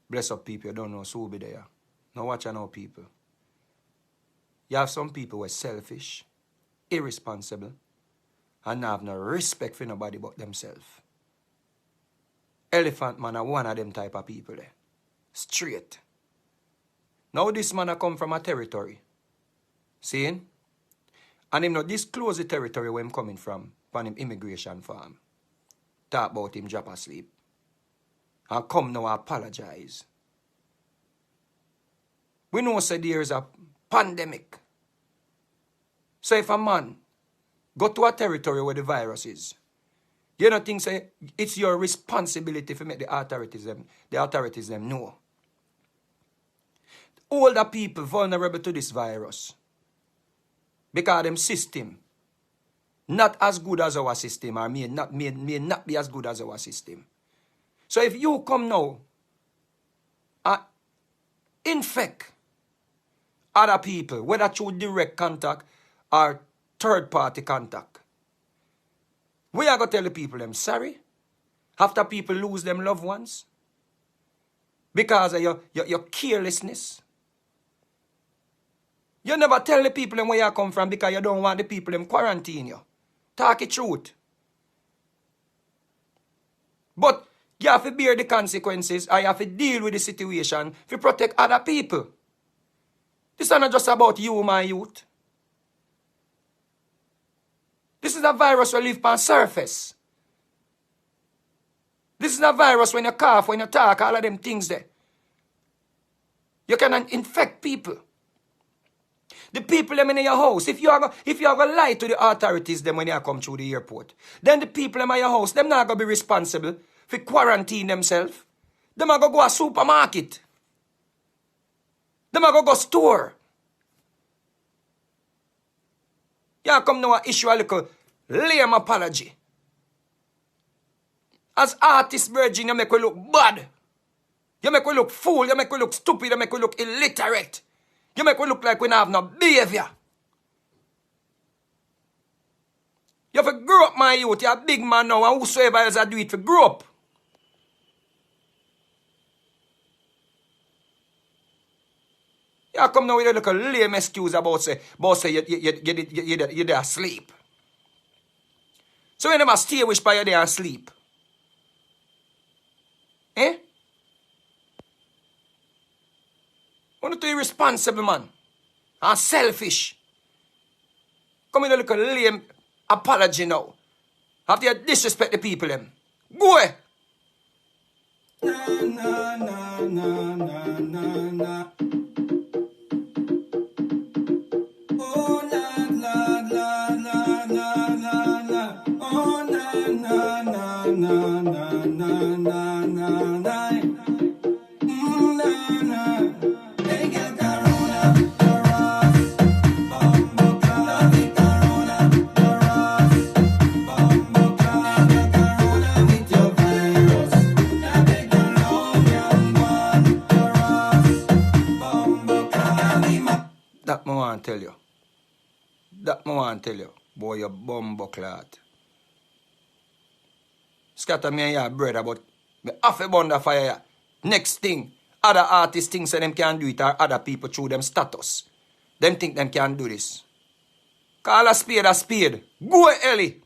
Bless up people, you don't know Suubie there. Now watch I know people. You have some people who are selfish, irresponsible, and have no respect for nobody but themselves. Elephant man are one of them type of people there. Straight. Now this man a come from a territory. See? And him not disclose the territory where him coming from him immigration farm. Talk about him drop asleep. And come now apologize. We know say there is a pandemic. So if a man go to a territory where the virus is, you don't think say it's your responsibility to make the authorities them know. Older people vulnerable to this virus because them system not as good as our system or may not be as good as our system. So if you come now and infect other people, whether through direct contact or third-party contact, we are going to tell the people them sorry after people lose them loved ones because of your carelessness. You never tell the people them where you come from because you don't want the people them quarantine you. Talk the truth. But you have to bear the consequences and you have to deal with the situation to protect other people. This is not just about you, my youth. This is a virus that lives on the surface. This is a virus when you cough, when you talk, all of them things there. You can infect people. The people them in your house, if you are going to lie to the authorities them when you come through the airport, then the people them in your house, them not going to be responsible for quarantine themselves. Them are going to go a supermarket. Them are going to go store. You come now and issue a little lame apology. As artist virgin, you make we look bad. You make we look fool. You make we look stupid. You make we look illiterate. You make we look like we don't have no behavior. You have to grow up, my youth. You're a big man now, and whosoever else do it, for grow up. You come now with a little lame excuse about say you're there asleep. So you never stay wish by you there asleep. Eh? Want to be irresponsible, man. And selfish. Come in a little lame apology now. After you disrespect the people, them. Go away. Na, na, na, na, na, na, na. Oh, la, la, la, la, la, la, la. Oh, na, na, na, na, na, na, na, na, na. That I want to tell you. That I want to tell you. Boy, you bumbucklat. Scatter me and your brother, but me half a bund of fire. Next thing, other artists think say them can do it or other people through them status. Them think them can do this. Call a spade a spade. Go, Ellie.